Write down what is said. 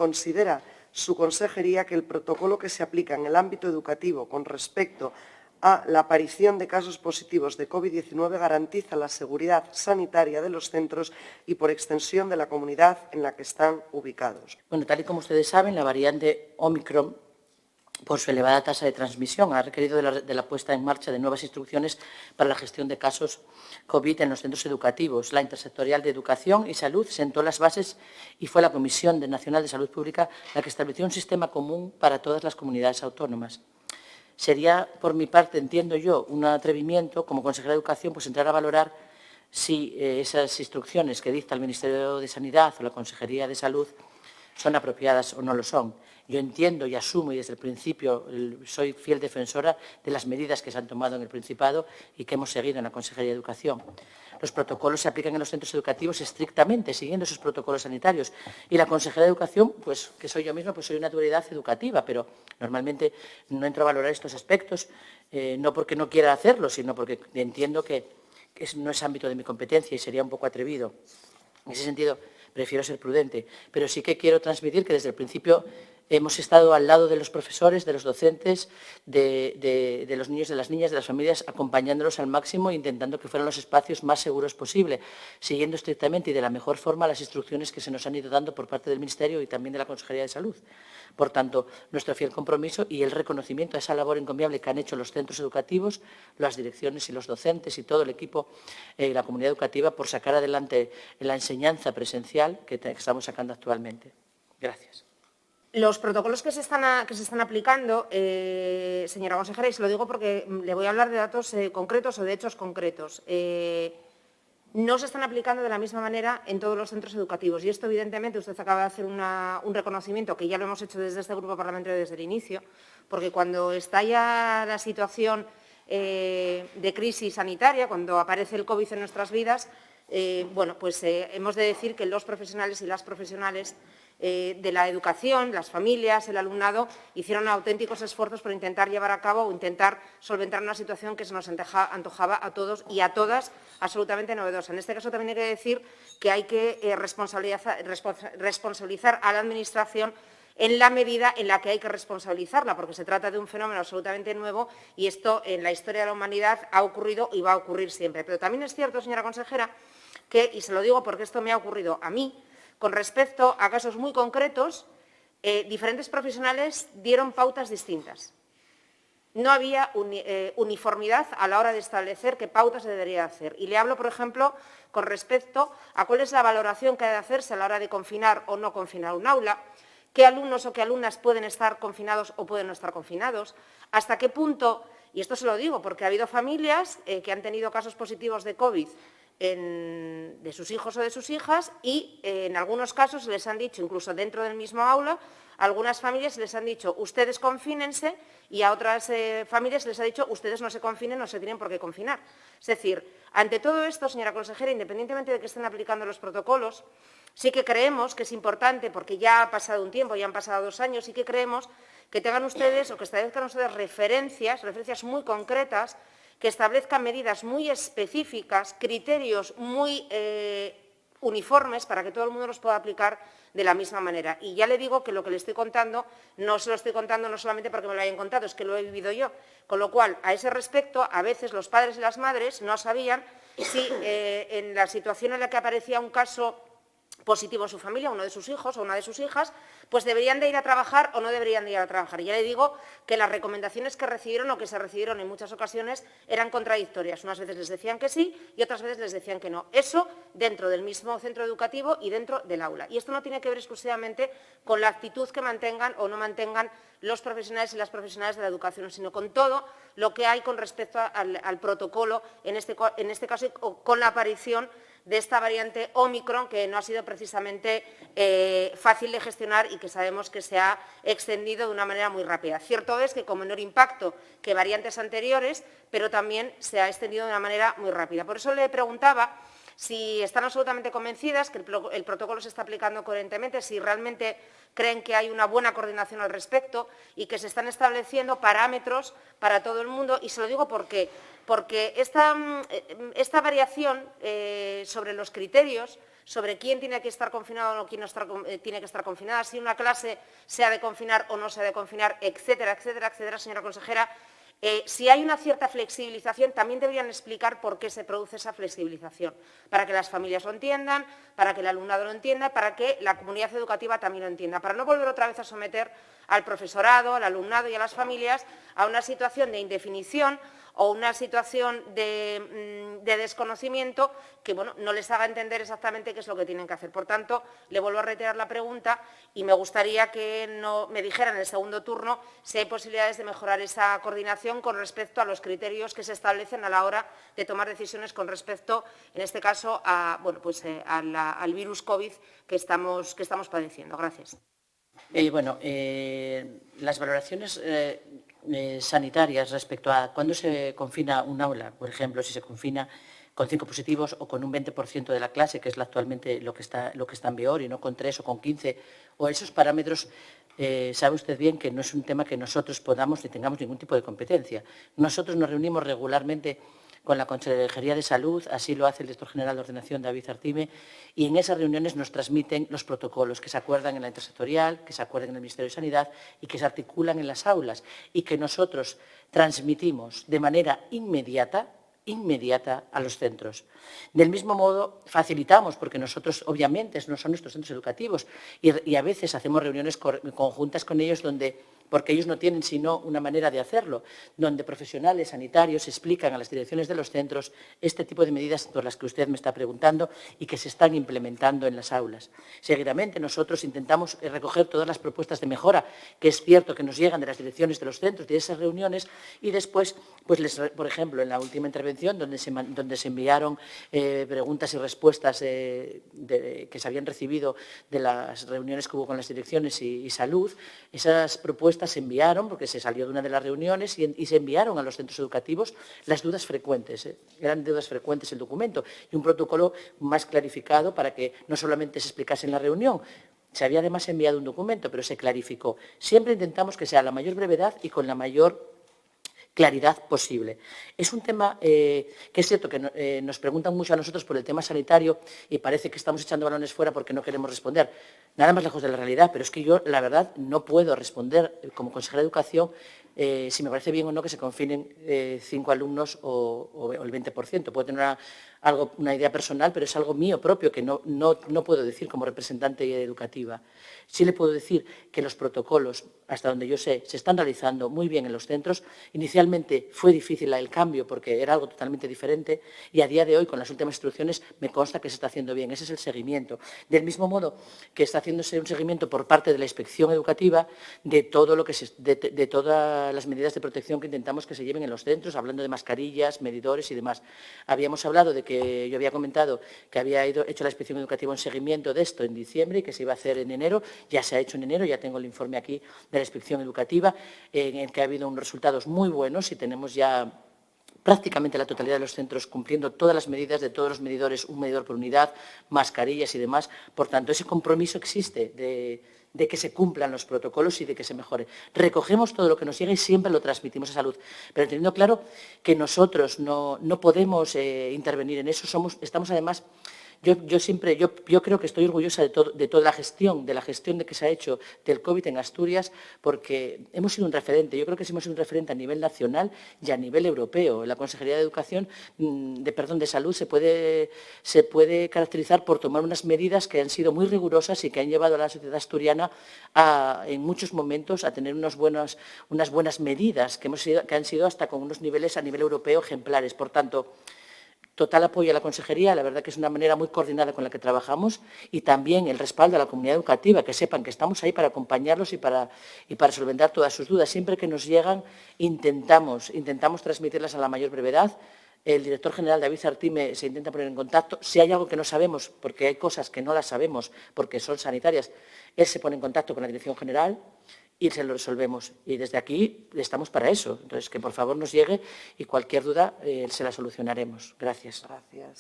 Considera su consejería que el protocolo que se aplica en el ámbito educativo con respecto a la aparición de casos positivos de COVID-19 garantiza la seguridad sanitaria de los centros y, por extensión, de la comunidad en la que están ubicados. Bueno, tal y como ustedes saben, la variante Omicron, por su elevada tasa de transmisión, ha requerido de la puesta en marcha de nuevas instrucciones para la gestión de casos COVID en los centros educativos. La Intersectorial de Educación y Salud sentó las bases y fue la Comisión Nacional de Salud Pública la que estableció un sistema común para todas las comunidades autónomas. Sería, por mi parte, entiendo yo, un atrevimiento, como consejera de Educación, pues entrar a valorar si esas instrucciones que dicta el Ministerio de Sanidad o la Consejería de Salud son apropiadas o no lo son. Yo entiendo y asumo, y desde el principio soy fiel defensora de las medidas que se han tomado en el Principado y que hemos seguido en la Consejería de Educación. Los protocolos se aplican en los centros educativos estrictamente, siguiendo esos protocolos sanitarios. Y la Consejería de Educación, pues que soy yo misma, pues soy una autoridad educativa, pero normalmente no entro a valorar estos aspectos, no porque no quiera hacerlo, sino porque entiendo que no es ámbito de mi competencia y sería un poco atrevido. En ese sentido, prefiero ser prudente, pero sí que quiero transmitir que desde el principio hemos estado al lado de los profesores, de los docentes, de los niños, de las niñas, de las familias, acompañándolos al máximo e intentando que fueran los espacios más seguros posible, siguiendo estrictamente y de la mejor forma las instrucciones que se nos han ido dando por parte del Ministerio y también de la Consejería de Salud. Por tanto, nuestro fiel compromiso y el reconocimiento a esa labor encomiable que han hecho los centros educativos, las direcciones y los docentes y todo el equipo y la comunidad educativa por sacar adelante la enseñanza presencial que estamos sacando actualmente. Gracias. Los protocolos que se están aplicando, señora consejera, y se lo digo porque le voy a hablar de datos concretos o de hechos concretos, no se están aplicando de la misma manera en todos los centros educativos. Y esto, evidentemente, usted acaba de hacer un reconocimiento que ya lo hemos hecho desde este grupo parlamentario desde el inicio, porque cuando estalla la situación de crisis sanitaria, cuando aparece el COVID en nuestras vidas, hemos de decir que los profesionales y las profesionales de la educación, las familias, el alumnado, hicieron auténticos esfuerzos por intentar llevar a cabo o intentar solventar una situación que se nos antojaba a todos y a todas absolutamente novedosa. En este caso también hay que decir que hay que responsabilizar a la Administración en la medida en la que hay que responsabilizarla, porque se trata de un fenómeno absolutamente nuevo y esto en la historia de la humanidad ha ocurrido y va a ocurrir siempre. Pero también es cierto, señora consejera, que, y se lo digo porque esto me ha ocurrido a mí, con respecto a casos muy concretos, diferentes profesionales dieron pautas distintas. No había uniformidad a la hora de establecer qué pautas se debería hacer. Y le hablo, por ejemplo, con respecto a cuál es la valoración que ha de hacerse a la hora de confinar o no confinar un aula, qué alumnos o qué alumnas pueden estar confinados o pueden no estar confinados, hasta qué punto, y esto se lo digo porque ha habido familias que han tenido casos positivos de COVID de sus hijos o de sus hijas y en algunos casos les han dicho, incluso dentro del mismo aula, a algunas familias les han dicho ustedes confínense y a otras familias les ha dicho ustedes no se confinen, no se tienen por qué confinar. Es decir, ante todo esto, señora consejera, independientemente de que estén aplicando los protocolos, sí que creemos que es importante, porque ya ha pasado un tiempo, ya han pasado 2 años, sí que creemos que tengan ustedes o que establezcan ustedes referencias muy concretas que establezcan medidas muy específicas, criterios muy uniformes para que todo el mundo los pueda aplicar de la misma manera. Y ya le digo que lo que le estoy contando no se lo estoy contando no solamente porque me lo hayan contado, es que lo he vivido yo. Con lo cual, a ese respecto, a veces los padres y las madres no sabían si en la situación en la que aparecía un caso positivo en su familia, uno de sus hijos o una de sus hijas, pues deberían de ir a trabajar o no deberían de ir a trabajar. Y ya le digo que las recomendaciones que recibieron o que se recibieron en muchas ocasiones eran contradictorias. Unas veces les decían que sí y otras veces les decían que no. Eso dentro del mismo centro educativo y dentro del aula. Y esto no tiene que ver exclusivamente con la actitud que mantengan o no mantengan los profesionales y las profesionales de la educación, sino con todo lo que hay con respecto al protocolo, en este caso con la aparición de esta variante Omicron, que no ha sido precisamente fácil de gestionar y que sabemos que se ha extendido de una manera muy rápida. Cierto es que con menor impacto que variantes anteriores, pero también se ha extendido de una manera muy rápida. Por eso le preguntaba si están absolutamente convencidas que el protocolo se está aplicando coherentemente, si realmente creen que hay una buena coordinación al respecto y que se están estableciendo parámetros para todo el mundo. Y se lo digo porque esta variación sobre los criterios sobre quién tiene que estar confinado o no quién tiene que estar confinada, si una clase se ha de confinar o no se ha de confinar, etcétera, etcétera, etcétera, señora consejera. Si hay una cierta flexibilización, también deberían explicar por qué se produce esa flexibilización, para que las familias lo entiendan, para que el alumnado lo entienda, para que la comunidad educativa también lo entienda, para no volver otra vez a someter al profesorado, al alumnado y a las familias a una situación de indefinición o una situación de desconocimiento que no les haga entender exactamente qué es lo que tienen que hacer. Por tanto, le vuelvo a reiterar la pregunta y me gustaría que me dijera en el segundo turno si hay posibilidades de mejorar esa coordinación con respecto a los criterios que se establecen a la hora de tomar decisiones con respecto, en este caso, al virus COVID que estamos padeciendo. Gracias. Las valoraciones sanitarias respecto a cuándo se confina un aula, por ejemplo, si se confina con 5 positivos o con un 20% de la clase, que es actualmente lo que está en vigor, y no con 3 o con 15, o esos parámetros, sabe usted bien que no es un tema que nosotros podamos ni tengamos ningún tipo de competencia. Nosotros nos reunimos regularmente con la Consejería de Salud, así lo hace el director general de Ordenación, David Artime, y en esas reuniones nos transmiten los protocolos que se acuerdan en la intersectorial, que se acuerdan en el Ministerio de Sanidad y que se articulan en las aulas y que nosotros transmitimos de manera inmediata a los centros. Del mismo modo, facilitamos, porque nosotros, obviamente, no son nuestros centros educativos y a veces hacemos reuniones conjuntas con ellos porque ellos no tienen sino una manera de hacerlo, donde profesionales sanitarios explican a las direcciones de los centros este tipo de medidas por las que usted me está preguntando y que se están implementando en las aulas. Seguidamente, nosotros intentamos recoger todas las propuestas de mejora, que es cierto que nos llegan de las direcciones de los centros, de esas reuniones, y después, por ejemplo, en la última intervención, donde se enviaron preguntas y respuestas que se habían recibido de las reuniones que hubo con las direcciones y salud, esas propuestas se enviaron, porque se salió de una de las reuniones, y se enviaron a los centros educativos las dudas frecuentes. Eran dudas frecuentes el documento y un protocolo más clarificado para que no solamente se explicase en la reunión. Se había además enviado un documento, pero se clarificó. Siempre intentamos que sea a la mayor brevedad y con la mayor claridad posible. Es un tema que es cierto que nos preguntan mucho a nosotros por el tema sanitario y parece que estamos echando balones fuera porque no queremos responder. Nada más lejos de la realidad, pero es que yo, la verdad, no puedo responder como consejera de Educación si me parece bien o no que se confinen 5 alumnos o el 20%. Puedo tener una idea personal, pero es algo mío propio que no puedo decir como representante educativa. Sí le puedo decir que los protocolos, hasta donde yo sé, se están realizando muy bien en los centros. Inicialmente fue difícil el cambio porque era algo totalmente diferente y a día de hoy, con las últimas instrucciones, me consta que se está haciendo bien. Ese es el seguimiento. Del mismo modo que está haciéndose un seguimiento por parte de la Inspección Educativa de todo lo que de todas las medidas de protección que intentamos que se lleven en los centros, hablando de mascarillas, medidores y demás. Habíamos hablado de que yo había comentado que había hecho la Inspección Educativa un seguimiento de esto en diciembre y que se iba a hacer en enero. Ya se ha hecho en enero, ya tengo el informe aquí de la Inspección Educativa, en el que ha habido unos resultados muy buenos y tenemos ya prácticamente la totalidad de los centros cumpliendo todas las medidas de todos los medidores, un medidor por unidad, mascarillas y demás. Por tanto, ese compromiso existe de que se cumplan los protocolos y de que se mejore. Recogemos todo lo que nos llega y siempre lo transmitimos a salud, pero teniendo claro que nosotros no podemos intervenir en eso. Estamos además... Yo creo que estoy orgullosa de toda la gestión de que se ha hecho del COVID en Asturias, porque hemos sido un referente. Yo creo que hemos sido un referente a nivel nacional y a nivel europeo. La Consejería de Educación, de Salud, se puede caracterizar por tomar unas medidas que han sido muy rigurosas y que han llevado a la sociedad asturiana en muchos momentos a tener unas buenas medidas que han sido hasta con unos niveles a nivel europeo ejemplares. Por tanto, total apoyo a la Consejería, la verdad que es una manera muy coordinada con la que trabajamos, y también el respaldo a la comunidad educativa, que sepan que estamos ahí para acompañarlos y para solventar todas sus dudas. Siempre que nos llegan intentamos transmitirlas a la mayor brevedad. El director general, David Artime, se intenta poner en contacto. Si hay algo que no sabemos, porque hay cosas que no las sabemos porque son sanitarias, él se pone en contacto con la dirección general y se lo resolvemos. Y desde aquí estamos para eso. Entonces, que por favor nos llegue y cualquier duda se la solucionaremos. Gracias. Gracias.